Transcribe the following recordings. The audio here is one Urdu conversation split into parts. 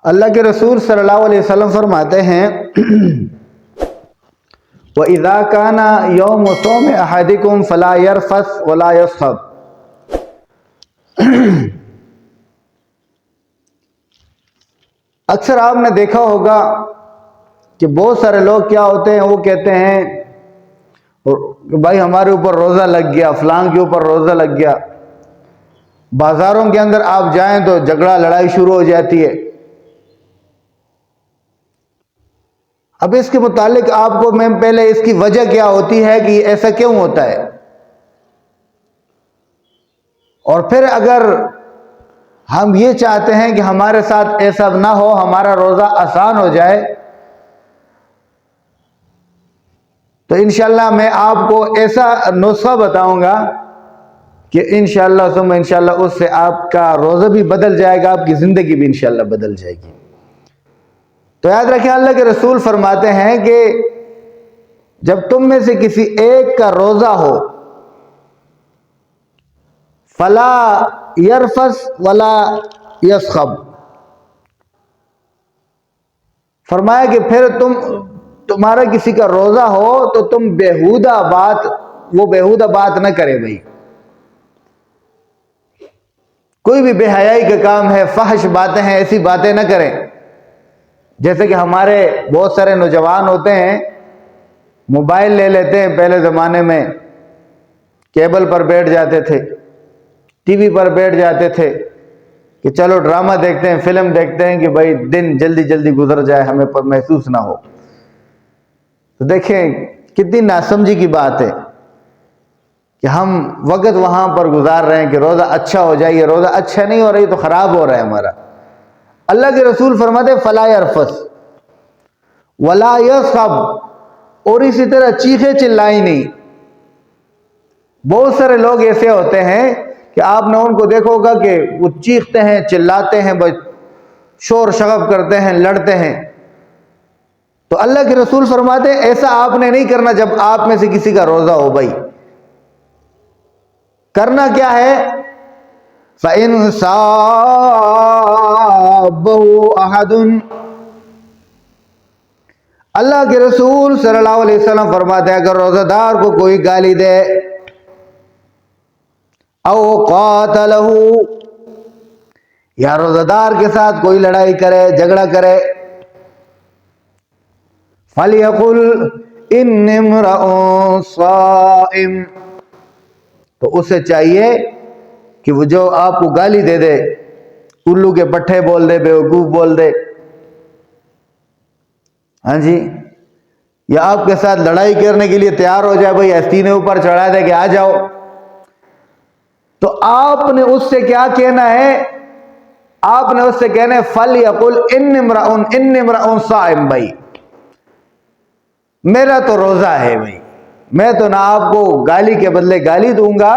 اللہ کے رسول صلی اللہ علیہ وسلم فرماتے ہیں وَإِذَا كَانَ يَوْمُ صَوْمِ أَحَدِكُمْ فَلَا يَرْفَثْ وَلَا يَصْخَبْ۔ اکثر آپ نے دیکھا ہوگا کہ بہت سارے لوگ کیا ہوتے ہیں، وہ کہتے ہیں کہ بھائی ہمارے اوپر روزہ لگ گیا، فلاں کے اوپر روزہ لگ گیا۔ بازاروں کے اندر آپ جائیں تو جھگڑا لڑائی شروع ہو جاتی ہے۔ اب اس کے متعلق آپ کو میں پہلے اس کی وجہ کیا ہوتی ہے کہ ایسا کیوں ہوتا ہے، اور پھر اگر ہم یہ چاہتے ہیں کہ ہمارے ساتھ ایسا نہ ہو، ہمارا روزہ آسان ہو جائے، تو انشاءاللہ میں آپ کو ایسا نسخہ بتاؤں گا کہ انشاءاللہ ثم انشاءاللہ اس سے آپ کا روزہ بھی بدل جائے گا، آپ کی زندگی بھی انشاءاللہ بدل جائے گی۔ تو یاد رکھیں، اللہ کے رسول فرماتے ہیں کہ جب تم میں سے کسی ایک کا روزہ ہو فلا یرفث ولا یصخب، فرمایا کہ پھر تمہارا کسی کا روزہ ہو تو تم بیہودہ بات نہ کرے بھائی، کوئی بھی بے حیائی کا کام ہے، فحش باتیں ہیں، ایسی باتیں نہ کریں۔ جیسے کہ ہمارے بہت سارے نوجوان ہوتے ہیں، موبائل لے لیتے ہیں، پہلے زمانے میں کیبل پر بیٹھ جاتے تھے، ٹی وی پر بیٹھ جاتے تھے کہ چلو ڈرامہ دیکھتے ہیں، فلم دیکھتے ہیں کہ بھائی دن جلدی جلدی گزر جائے، ہمیں پر محسوس نہ ہو۔ تو دیکھیں کتنی ناسمجھی کی بات ہے کہ ہم وقت وہاں پر گزار رہے ہیں کہ روزہ اچھا ہو جائے۔ یہ روزہ اچھا نہیں ہو رہی تو خراب ہو رہا ہے ہمارا۔ اللہ کے رسول فرماتے فلا یرفث ولا یصخب، اور اسی طرح چیخے چلائی نہیں۔ بہت سارے لوگ ایسے ہوتے ہیں کہ آپ نے ان کو دیکھو گا کہ وہ چیختے ہیں، چلاتے ہیں، شور شغب کرتے ہیں، لڑتے ہیں۔ تو اللہ کے رسول فرماتے ہیں ایسا آپ نے نہیں کرنا جب آپ میں سے کسی کا روزہ ہو بھائی۔ کرنا کیا ہے؟ فَإِن صَابَّهُ أَحَدٌ، اللہ کے رسول صلی اللہ علیہ وسلم فرماتے ہیں اگر روزہ دار کو کوئی گالی دے، او قاتلہ، یا روزہ دار کے ساتھ کوئی لڑائی کرے، جھگڑا کرے، فَلْيَقُلْ إِنِّي امْرَؤٌ صَائِمٌ، تو اسے چاہیے کہ وہ جو آپ کو گالی دے دے، الو کے پٹھے بول دے، بیوقوف بول دے، ہاں جی، یا آپ کے ساتھ لڑائی کرنے کے لیے تیار ہو جائے، بھائی سینے اوپر چڑھا دے کہ آ جاؤ، تو آپ نے اس سے کیا کہنا ہے؟ آپ نے اس سے کہنا ہے فَلْيَقُلْ إِنِّي امْرَؤٌ صَائِمٌ، بھائی میرا تو روزہ ہے بھائی، میں تو نہ آپ کو گالی کے بدلے گالی دوں گا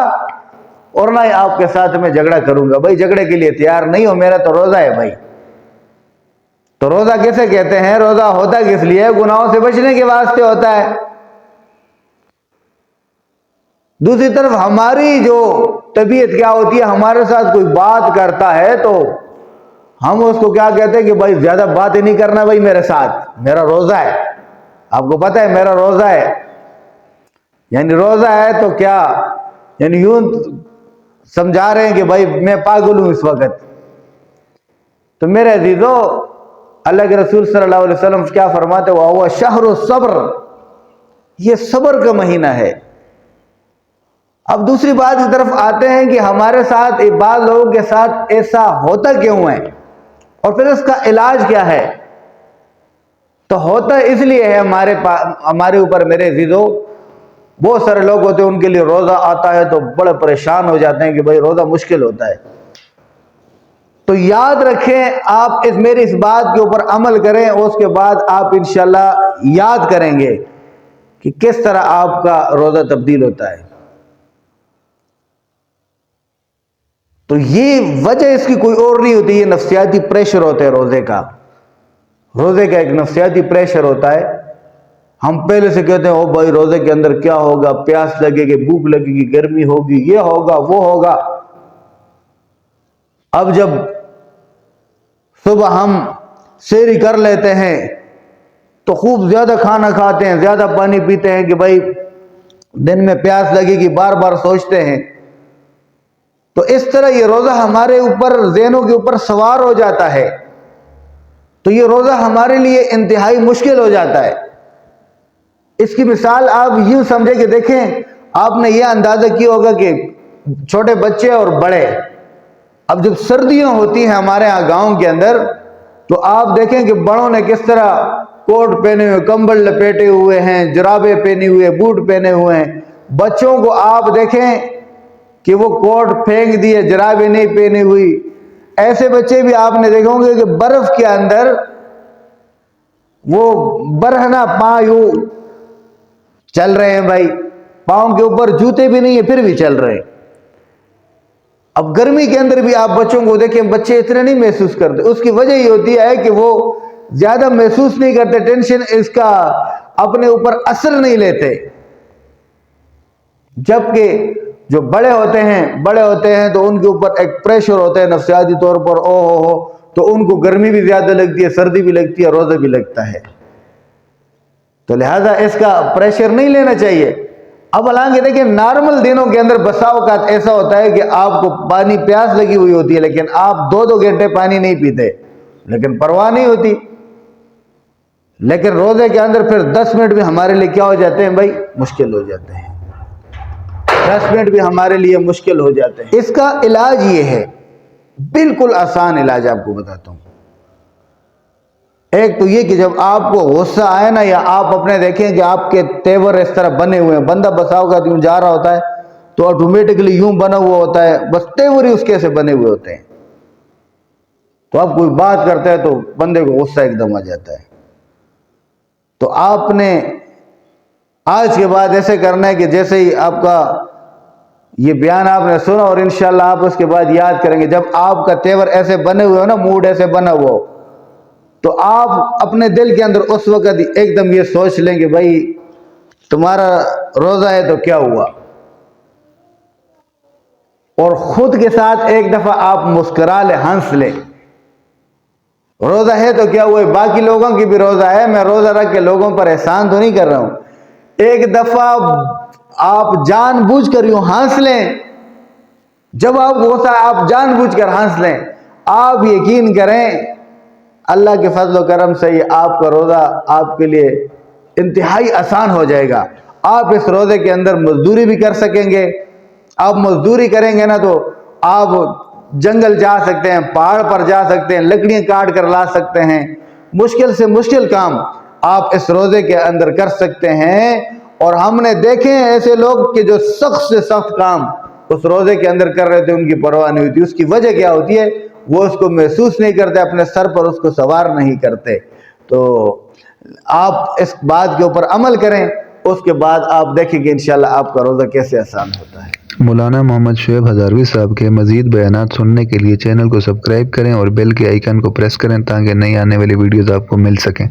اور نہ آپ کے ساتھ میں جھگڑا کروں گا، بھائی جھگڑے کے لیے تیار نہیں ہو، میرا تو روزہ ہے بھائی۔ تو روزہ کیسے کہتے ہیں؟ روزہ ہوتا کس لیے؟ گناہوں سے بچنے کے واسطے ہوتا ہے۔ دوسری طرف ہماری جو طبیعت کیا ہوتی ہے، ہمارے ساتھ کوئی بات کرتا ہے تو ہم اس کو کیا کہتے ہیں کہ بھائی زیادہ بات ہی نہیں کرنا بھائی میرے ساتھ، میرا روزہ ہے۔ آپ کو پتہ ہے میرا روزہ ہے، یعنی روزہ ہے تو کیا، یعنی یوں سمجھا رہے ہیں کہ بھائی میں پاگل ہوں اس وقت۔ تو میرے عزیزو، اللہ کے رسول صلی اللہ علیہ وسلم کیا فرماتے ہیں؟ وَهُوَ شَهْرُ الصَّبْرِ، یہ صبر کا مہینہ ہے۔ اب دوسری بات کی طرف آتے ہیں کہ ہمارے ساتھ بعض لوگوں کے ساتھ ایسا ہوتا کیوں ہے اور پھر اس کا علاج کیا ہے؟ تو ہوتا اس لیے ہے ہمارے اوپر میرے عزیزو، بہت سارے لوگ ہوتے ہیں ان کے لیے روزہ آتا ہے تو بڑے پریشان ہو جاتے ہیں کہ بھائی روزہ مشکل ہوتا ہے۔ تو یاد رکھیں، آپ میری اس بات کے اوپر عمل کریں اور اس کے بعد آپ انشاءاللہ یاد کریں گے کہ کس طرح آپ کا روزہ تبدیل ہوتا ہے۔ تو یہ وجہ اس کی کوئی اور نہیں ہوتی، یہ نفسیاتی پریشر ہوتا ہے روزے کا۔ روزے کا ایک نفسیاتی پریشر ہوتا ہے۔ ہم پہلے سے کہتے ہیں او بھائی روزے کے اندر کیا ہوگا، پیاس لگے گی، بھوک لگے گی، گرمی ہوگی، یہ ہوگا وہ ہوگا۔ اب جب صبح ہم سحری کر لیتے ہیں تو خوب زیادہ کھانا کھاتے ہیں, زیادہ پانی پیتے ہیں کہ بھائی دن میں پیاس لگے گی, بار بار سوچتے ہیں. تو اس طرح یہ روزہ ہمارے اوپر, ذہنوں کے اوپر سوار ہو جاتا ہے, تو یہ روزہ ہمارے لیے انتہائی مشکل ہو جاتا ہے. اس کی مثال آپ یوں سمجھے کہ دیکھیں, آپ نے یہ اندازہ کیا ہوگا کہ چھوٹے بچے اور بڑے, اب جب سردیاں ہوتی ہیں ہمارے ہاں گاؤں کے اندر, تو آپ دیکھیں کہ بڑوں نے کس طرح کوٹ پہنے ہوئے, کمبل لپیٹے ہوئے ہیں, جرابیں پہنے ہوئے, بوٹ پہنے ہوئے ہیں. بچوں کو آپ دیکھیں کہ وہ کوٹ پھینک دیے, جرابیں نہیں پہنی ہوئی. ایسے بچے بھی آپ نے دیکھیں گے کہ برف کے اندر وہ برہنہ پاؤں یوں چل رہے ہیں بھائی, پاؤں کے اوپر جوتے بھی نہیں ہیں پھر بھی چل رہے ہیں. اب گرمی کے اندر بھی آپ بچوں کو دیکھیں, بچے اتنے نہیں محسوس کرتے. اس کی وجہ یہ ہوتی ہے کہ وہ زیادہ محسوس نہیں کرتے, ٹینشن اس کا اپنے اوپر اثر نہیں لیتے. جبکہ جو بڑے ہوتے ہیں تو ان کے اوپر ایک پریشر ہوتا ہے نفسیاتی طور پر, تو ان کو گرمی بھی زیادہ لگتی ہے, سردی بھی لگتی ہے, روزہ بھی لگتا ہے. تو لہذا اس کا پریشر نہیں لینا چاہیے. اب حالانکہ دیکھیں نارمل دنوں کے اندر بسا اوقات ایسا ہوتا ہے کہ آپ کو پانی پیاس لگی ہوئی ہوتی ہے, لیکن آپ 2 گھنٹے پانی نہیں پیتے, لیکن پرواہ نہیں ہوتی. لیکن روزے کے اندر پھر 10 منٹ بھی ہمارے لیے کیا ہو جاتے ہیں بھائی, مشکل ہو جاتے ہیں. 10 منٹ بھی ہمارے لیے مشکل ہو جاتے ہیں. اس کا علاج یہ ہے, بالکل آسان علاج آپ کو بتاتا ہوں. ایک تو یہ کہ جب آپ کو غصہ آئے نا, یا آپ اپنے دیکھیں کہ آپ کے تیور اس طرح بنے ہوئے ہیں, بندہ بساؤ کا یوں جا رہا ہوتا ہے تو آٹومیٹکلی یوں بنا ہوا ہوتا ہے, بس تیور ہی اس کے سے بنے ہوئے ہوتے ہیں. تو آپ کوئی بات کرتے ہیں تو بندے کو غصہ ایک دم آ جاتا ہے. تو آپ نے آج کے بعد ایسے کرنا ہے کہ جیسے ہی آپ کا یہ بیان آپ نے سنا, اور انشاءاللہ آپ اس کے بعد یاد کریں گے, جب آپ کا تیور ایسے بنے ہوئے ہو نا, موڈ ایسے بنا ہوا ہو, تو آپ اپنے دل کے اندر اس وقت ایک دم یہ سوچ لیں کہ بھائی تمہارا روزہ ہے تو کیا ہوا, اور خود کے ساتھ ایک دفعہ آپ مسکرا لیں, ہنس لیں. روزہ ہے تو کیا ہوا, باقی لوگوں کی بھی روزہ ہے, میں روزہ رکھ کے لوگوں پر احسان تو نہیں کر رہا ہوں. ایک دفعہ آپ جان بوجھ کر یوں ہنس لیں, جب آپ غصہ آپ جان بوجھ کر ہنس لیں, آپ یقین کریں اللہ کے فضل و کرم سے یہ آپ کا روزہ آپ کے لیے انتہائی آسان ہو جائے گا. آپ اس روزے کے اندر مزدوری بھی کر سکیں گے. آپ مزدوری کریں گے نا تو آپ جنگل جا سکتے ہیں, پہاڑ پر جا سکتے ہیں, لکڑیاں کاٹ کر لا سکتے ہیں, مشکل سے مشکل کام آپ اس روزے کے اندر کر سکتے ہیں. اور ہم نے دیکھے ہیں ایسے لوگ کہ جو سخت سے سخت کام اس روزے کے اندر کر رہے تھے, ان کی پرواہ نہیں ہوتی. اس کی وجہ کیا ہوتی ہے, وہ اس کو محسوس نہیں کرتے, اپنے سر پر اس کو سوار نہیں کرتے. تو آپ اس بات کے اوپر عمل کریں, اس کے بعد آپ دیکھیں گے انشاءاللہ آپ کا روزہ کیسے آسان ہوتا ہے. مولانا محمد شعیب ہزاروی صاحب کے مزید بیانات سننے کے لیے چینل کو سبسکرائب کریں اور بیل کے آئیکن کو پریس کریں تاکہ نئی آنے والی ویڈیوز آپ کو مل سکیں.